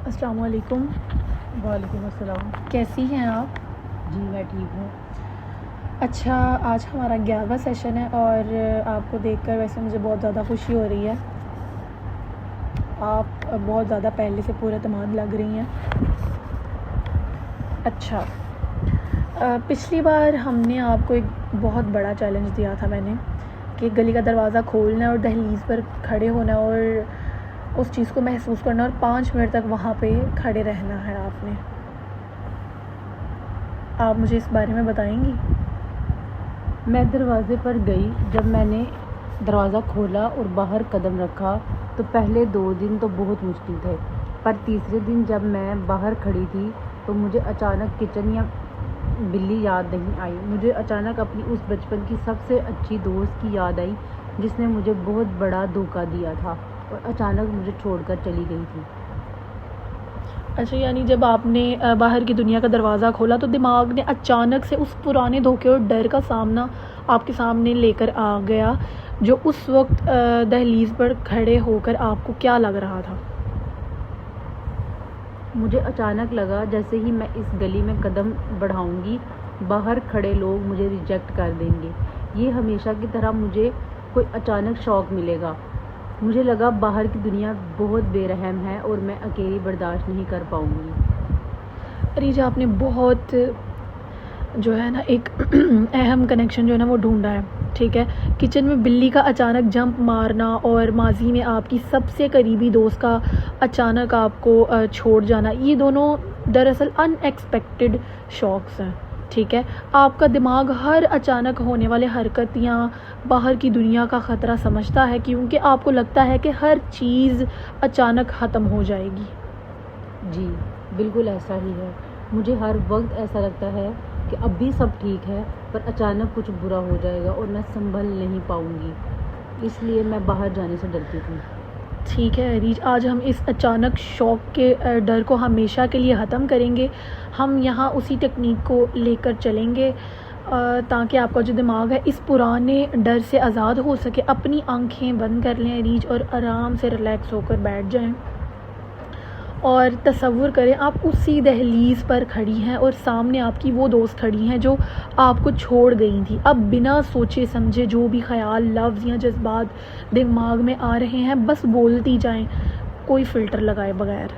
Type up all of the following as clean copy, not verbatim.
अस्सलाम वालेकुम। वालेकुम अस्सलाम। कैसी हैं आप? जी मैं ठीक हूँ। अच्छा, आज हमारा 11वां सेशन है और आपको देखकर वैसे मुझे बहुत ज़्यादा खुशी हो रही है। आप बहुत ज़्यादा पहले से पुरएतमाद लग रही हैं। अच्छा, पिछली बार हमने आपको एक बहुत बड़ा चैलेंज दिया था मैंने कि गली का दरवाज़ा खोलना है और दहलीज़ पर खड़े होना है और उस चीज़ को महसूस करना और 5 मिनट तक वहाँ पे खड़े रहना है आपने। आप मुझे इस बारे में बताएंगी? मैं दरवाज़े पर गई। जब मैंने दरवाज़ा खोला और बाहर कदम रखा तो पहले 2 दिन तो बहुत मुश्किल थे, पर तीसरे दिन जब मैं बाहर खड़ी थी तो मुझे अचानक किचन या बिल्ली याद नहीं आई। मुझे अचानक अपनी उस बचपन की सबसे अच्छी दोस्त की याद आई जिसने मुझे बहुत बड़ा धोखा दिया था और अचानक मुझे छोड़कर चली गई थी। अच्छा, यानी जब आपने बाहर की दुनिया का दरवाज़ा खोला तो दिमाग ने अचानक से उस पुराने धोखे और डर का सामना आपके सामने लेकर आ गया, जो उस वक्त दहलीज़ पर खड़े होकर आपको क्या लग रहा था? मुझे अचानक लगा जैसे ही मैं इस गली में कदम बढ़ाऊंगी बाहर खड़े लोग मुझे रिजेक्ट कर देंगे। ये हमेशा की तरह मुझे कोई अचानक शॉक मिलेगा। मुझे लगा बाहर की दुनिया बहुत बेरहम है और मैं अकेली बर्दाश्त नहीं कर पाऊंगी। अरीजा, आपने बहुत जो है ना एक अहम कनेक्शन जो है ना वो ढूंढा है। ठीक है, किचन में बिल्ली का अचानक जंप मारना और माजी में आपकी सबसे करीबी दोस्त का अचानक आपको छोड़ जाना, ये दोनों दरअसल अनएक्सपेक्टेड शॉक्स हैं। ठीक है, आपका दिमाग हर अचानक होने वाले हरकत या बाहर की दुनिया का ख़तरा समझता है, क्योंकि आपको लगता है कि हर चीज़ अचानक ख़त्म हो जाएगी। जी बिल्कुल ऐसा ही है। मुझे हर वक्त ऐसा लगता है कि अब भी सब ठीक है, पर अचानक कुछ बुरा हो जाएगा और मैं संभल नहीं पाऊंगी। इसलिए मैं बाहर जाने से डरती थी। ठीक है अरीज, आज हम इस अचानक शॉक के डर को हमेशा के लिए ख़त्म करेंगे। हम यहाँ उसी टेक्निक को लेकर चलेंगे ताकि आपका जो दिमाग है इस पुराने डर से आज़ाद हो सके। अपनी आंखें बंद कर लें अरीज और आराम से रिलैक्स होकर बैठ जाएं और तसव्वुर करें आप उसी दहलीज़ पर खड़ी हैं और सामने आपकी वो दोस्त खड़ी हैं जो आपको छोड़ गई थी। अब बिना सोचे समझे जो भी ख़याल, लफ्ज़ या जज्बात दिमाग में आ रहे हैं बस बोलती जाएं, कोई फ़िल्टर लगाए बगैर।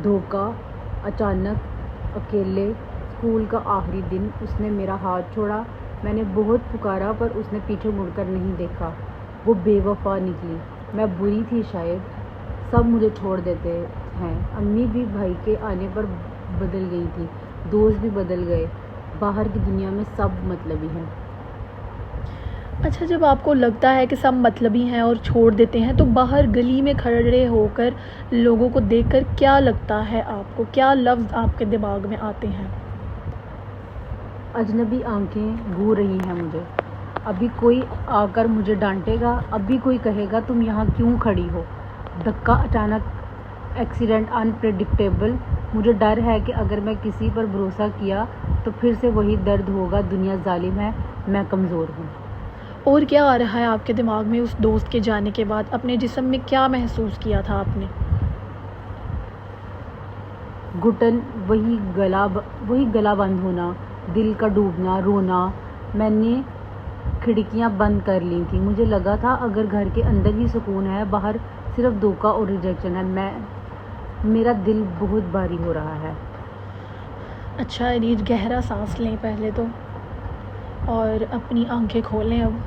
धोखा, अचानक, अकेले, स्कूल का आखिरी दिन, उसने मेरा हाथ छोड़ा। मैंने बहुत पुकारा पर उसने पीछे मुड़कर नहीं देखा। वो बेवफा निकली। मैं बुरी थी शायद। सब मुझे छोड़ देते हैं। अम्मी भी भाई के आने पर बदल गई थी, दोस्त भी बदल गए। बाहर की दुनिया में सब मतलबी हैं। अच्छा, जब आपको लगता है कि सब मतलबी हैं और छोड़ देते हैं तो बाहर गली में खड़े होकर लोगों को देखकर क्या लगता है आपको? क्या लफ्ज़ आपके दिमाग में आते हैं? अजनबी आंखें घूर रही हैं मुझे। अभी कोई आकर मुझे डांटेगा, अभी कोई कहेगा तुम यहाँ क्यों खड़ी हो। धक्का, अचानक, एक्सीडेंट, अनप्रेडिक्टेबल। मुझे डर है कि अगर मैं किसी पर भरोसा किया तो फिर से वही दर्द होगा। दुनिया जालिम है, मैं कमज़ोर हूँ। और क्या आ रहा है आपके दिमाग में उस दोस्त के जाने के बाद? अपने जिस्म में क्या महसूस किया था आपने? घुटन, वही गला बंद होना, दिल का डूबना, रोना। मैंने खिड़कियां बंद कर ली थी। मुझे लगा था अगर घर के अंदर ही सुकून है, बाहर सिर्फ धोखा और रिजेक्शन है। मेरा दिल बहुत भारी हो रहा है। अच्छा अरीज, गहरा सांस लें पहले तो और अपनी आंखें खोलें। अब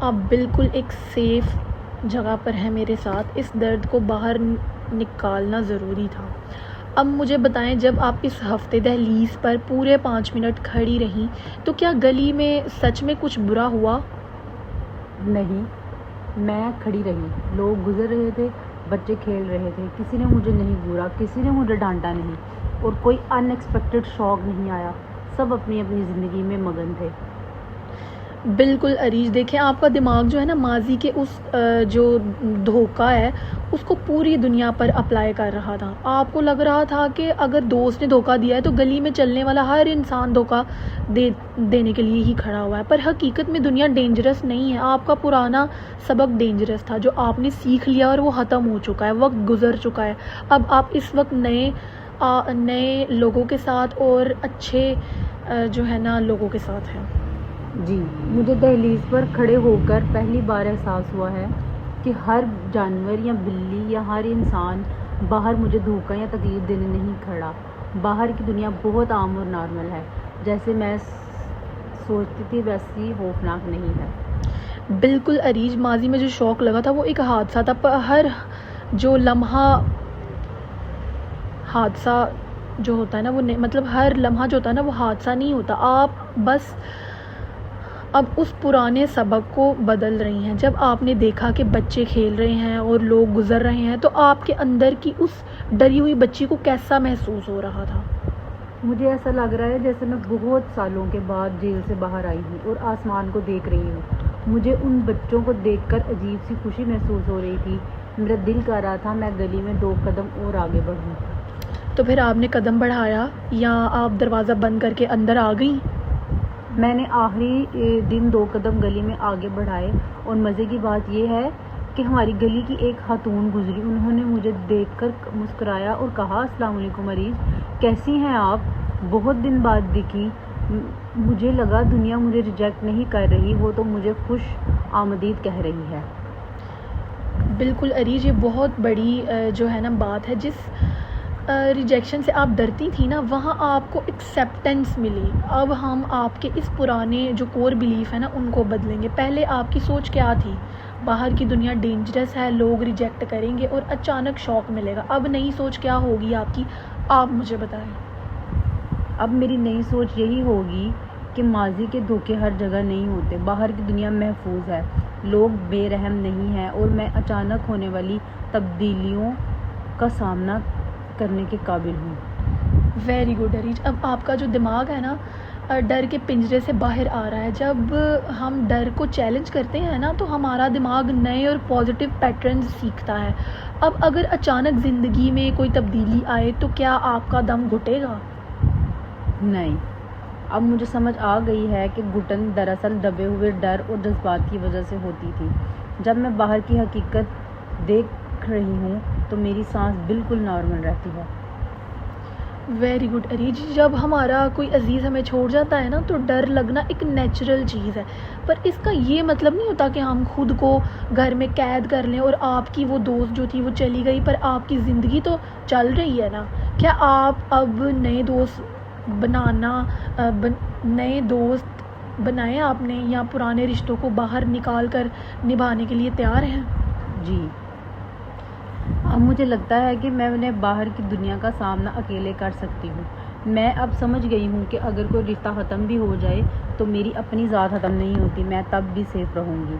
आप बिल्कुल एक सेफ़ जगह पर हैं मेरे साथ। इस दर्द को बाहर निकालना ज़रूरी था। अब मुझे बताएं, जब आप इस हफ़्ते दहलीज़ पर पूरे 5 मिनट खड़ी रहीं तो क्या गली में सच में कुछ बुरा हुआ? नहीं, मैं खड़ी रही। लोग गुजर रहे थे, बच्चे खेल रहे थे। किसी ने मुझे नहीं घूरा, किसी ने मुझे डांटा नहीं और कोई अनएक्सपेक्टेड शॉक नहीं आया। सब अपनी अपनी ज़िंदगी में मगन थे। बिल्कुल अरीज, देखें आपका दिमाग जो है ना माजी के उस जो धोखा है उसको पूरी दुनिया पर अप्लाई कर रहा था। आपको लग रहा था कि अगर दोस्त ने धोखा दिया है तो गली में चलने वाला हर इंसान धोखा देने के लिए ही खड़ा हुआ है, पर हकीकत में दुनिया डेंजरस नहीं है। आपका पुराना सबक डेंजरस था जो आपने सीख लिया और वो ख़त्म हो चुका है, वक्त गुजर चुका है। अब आप इस वक्त नए लोगों के साथ और अच्छे जो है ना लोगों के साथ हैं। जी, मुझे दहलीज पर खड़े होकर पहली बार एहसास हुआ है कि हर जानवर या बिल्ली या हर इंसान बाहर मुझे धोखा या तकलीफ देने नहीं खड़ा। बाहर की दुनिया बहुत आम और नॉर्मल है, जैसे मैं सोचती थी वैसी खौफनाक नहीं है। बिल्कुल अरीज, माजी में जो शौक लगा था वो एक हादसा था, पर हर जो लम्हा हादसा जो होता है ना वो मतलब हर लम्हा जो होता है ना वो हादसा नहीं होता। आप बस अब उस पुराने सबक को बदल रही हैं। जब आपने देखा कि बच्चे खेल रहे हैं और लोग गुजर रहे हैं तो आपके अंदर की उस डरी हुई बच्ची को कैसा महसूस हो रहा था? मुझे ऐसा लग रहा है जैसे मैं बहुत सालों के बाद जेल से बाहर आई हूँ और आसमान को देख रही हूँ। मुझे उन बच्चों को देखकर अजीब सी खुशी महसूस हो रही थी। मेरा दिल कर रहा था मैं गली में 2 कदम और आगे बढ़ूँ। तो फिर आपने कदम बढ़ाया या आप दरवाज़ा बंद करके अंदर आ गई? मैंने आखिरी दिन 2 कदम गली में आगे बढ़ाए और मज़े की बात यह है कि हमारी गली की एक खातून गुजरी। उन्होंने मुझे देखकर मुस्कुराया और कहा, अस्सलाम वालेकुम मरीज़, कैसी हैं आप? बहुत दिन बाद दिखी। मुझे लगा दुनिया मुझे रिजेक्ट नहीं कर रही, वो तो मुझे खुश आमदीद कह रही है। बिल्कुल अरीज, ये बहुत बड़ी जो है ना बात है। जिस रिजेक्शन से आप डरती थी ना वहाँ आपको एक्सेप्टेंस मिली। अब हम आपके इस पुराने जो कोर बिलीफ है ना उनको बदलेंगे। पहले आपकी सोच क्या थी? बाहर की दुनिया डेंजरस है, लोग रिजेक्ट करेंगे और अचानक शॉक मिलेगा। अब नई सोच क्या होगी आपकी, आप मुझे बताएं। अब मेरी नई सोच यही होगी कि माजी के धोखे हर जगह नहीं होते। बाहर की दुनिया महफूज है, लोग बेरहम नहीं हैं और मैं अचानक होने वाली तब्दीलियों का सामना करने के काबिल हूँ। वेरी गुड अरीज, अब आपका जो दिमाग है ना डर के पिंजरे से बाहर आ रहा है। जब हम डर को चैलेंज करते हैं ना तो हमारा दिमाग नए और पॉजिटिव पैटर्न्स सीखता है। अब अगर अचानक ज़िंदगी में कोई तब्दीली आए तो क्या आपका दम घुटेगा? नहीं, अब मुझे समझ आ गई है कि घुटन दरअसल दबे हुए डर और जज्बात की वजह से होती थी। जब मैं बाहर की हकीकत देख रही हूँ तो मेरी सांस बिल्कुल नॉर्मल रहती है। वेरी गुड अरीज, जब हमारा कोई अजीज़ हमें छोड़ जाता है ना तो डर लगना एक नेचुरल चीज़ है, पर इसका ये मतलब नहीं होता कि हम खुद को घर में कैद कर लें। और आपकी वो दोस्त जो थी वो चली गई, पर आपकी ज़िंदगी तो चल रही है ना। क्या आप अब नए दोस्त बनाए आपने, या पुराने रिश्तों को बाहर निकाल कर निभाने के लिए तैयार हैं? जी, अब मुझे लगता है कि मैं बाहर की दुनिया का सामना अकेले कर सकती हूँ। मैं अब समझ गई हूँ कि अगर कोई रिश्ता ख़त्म भी हो जाए तो मेरी अपनी ज़ात ख़त्म नहीं होती, मैं तब भी सेफ रहूँगी।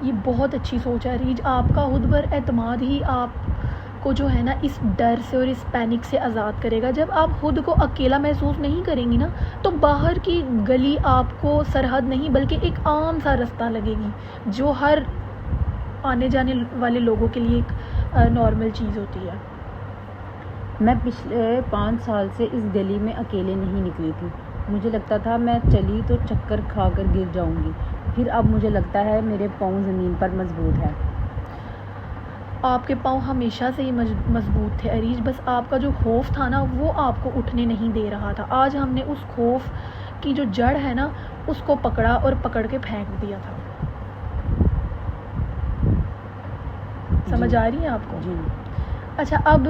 ये बहुत अच्छी सोच है रीज, आपका खुद पर एतमाद ही आपको जो है ना इस डर से और इस पैनिक से आज़ाद करेगा। जब आप खुद को अकेला महसूस नहीं करेंगी ना तो बाहर की गली आपको सरहद नहीं बल्कि एक आम सा रास्ता लगेगी जो हर आने जाने वाले लोगों के लिए एक नॉर्मल चीज़ होती है। मैं पिछले 5 साल से इस गली में अकेले नहीं निकली थी। मुझे लगता था मैं चली तो चक्कर खाकर गिर जाऊंगी, फिर अब मुझे लगता है मेरे पाँव ज़मीन पर मजबूत है। आपके पाँव हमेशा से ही मजबूत थे अरीज, बस आपका जो खौफ था ना वो आपको उठने नहीं दे रहा था। आज हमने उस खौफ की जो जड़ है ना उसको पकड़ा और पकड़ के फेंक दिया था। समझ आ रही है आपको? जी। अच्छा, अब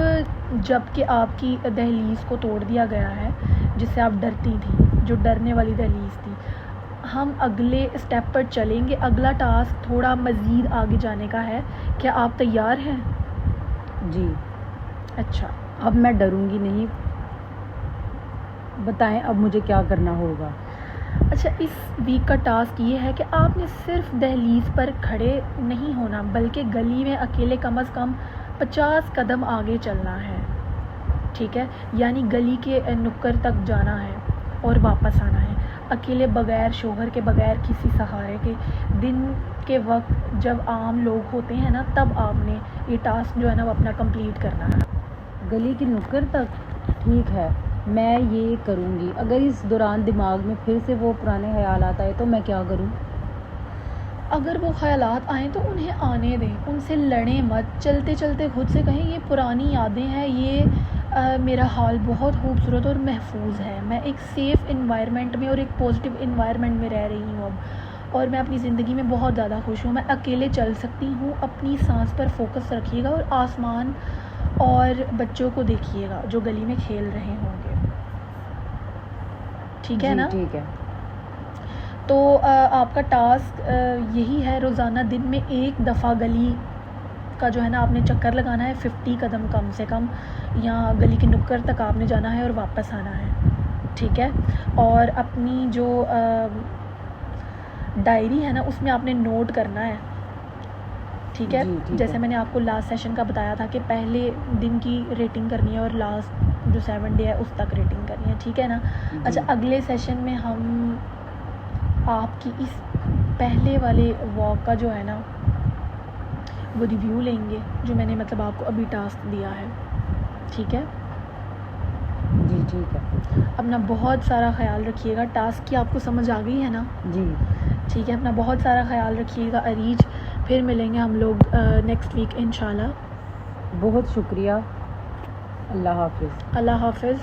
जबकि आपकी दहलीज़ को तोड़ दिया गया है जिससे आप डरती थी, जो डरने वाली दहलीज़ थी, हम अगले स्टेप पर चलेंगे। अगला टास्क थोड़ा मज़ीद आगे जाने का है। क्या आप तैयार हैं? जी। अच्छा, अब मैं डरूंगी नहीं। बताएं अब मुझे क्या करना होगा? अच्छा, इस वीक का टास्क ये है कि आपने सिर्फ दहलीज़ पर खड़े नहीं होना बल्कि गली में अकेले कम से कम 50 कदम आगे चलना है। ठीक है, यानी गली के नुक्कड़ तक जाना है और वापस आना है। अकेले बगैर शोहर के, बगैर किसी सहारे के, दिन के वक्त जब आम लोग होते हैं ना, तब आपने ये टास्क जो है ना वो अपना कंप्लीट करना है। गली की नुक्कड़ तक, ठीक है, मैं ये करूँगी। अगर इस दौरान दिमाग में फिर से वो पुराने ख्यालात आए तो मैं क्या करूँ? अगर वो ख़यालात आएँ तो उन्हें आने दें, उनसे लड़ें मत। चलते चलते खुद से कहें ये पुरानी यादें हैं, ये मेरा हाल बहुत खूबसूरत और महफूज है, मैं एक सेफ़ इन्वायरमेंट में और एक पॉजिटिव इन्वायरमेंट में रह रही हूँ अब, और मैं अपनी ज़िंदगी में बहुत ज़्यादा खुश हूँ, मैं अकेले चल सकती हूँ। अपनी सांस पर फोकस रखिएगा और आसमान और बच्चों को देखिएगा जो गली में खेल रहे होंगे, ठीक है जी ना? ठीक है। तो आपका टास्क यही है, रोज़ाना दिन में एक दफ़ा गली का जो है ना आपने चक्कर लगाना है, 50 कदम कम से कम, या गली की नुक्कड़ तक आपने जाना है और वापस आना है, ठीक है? और अपनी जो डायरी है ना उसमें आपने नोट करना है, ठीक है? जी ठीक जैसे है। मैंने आपको लास्ट सेशन का बताया था कि पहले दिन की रेटिंग करनी है और लास्ट जो 7 डे है उस तक रेटिंग करनी है, ठीक है ना? अच्छा, अगले सेशन में हम आपकी इस पहले वाले वॉक का जो है ना वो रिव्यू लेंगे, जो मैंने मतलब आपको अभी टास्क दिया है, ठीक है? जी ठीक है। अपना बहुत सारा ख्याल रखिएगा। टास्क की आपको समझ आ गई है ना? जी ठीक है, अपना बहुत सारा ख्याल रखिएगा अरीज। फिर मिलेंगे हम लोग नेक्स्ट वीक इंशाल्लाह। बहुत शुक्रिया। अल्लाह हाफिज़। अल्लाह हाफिज़।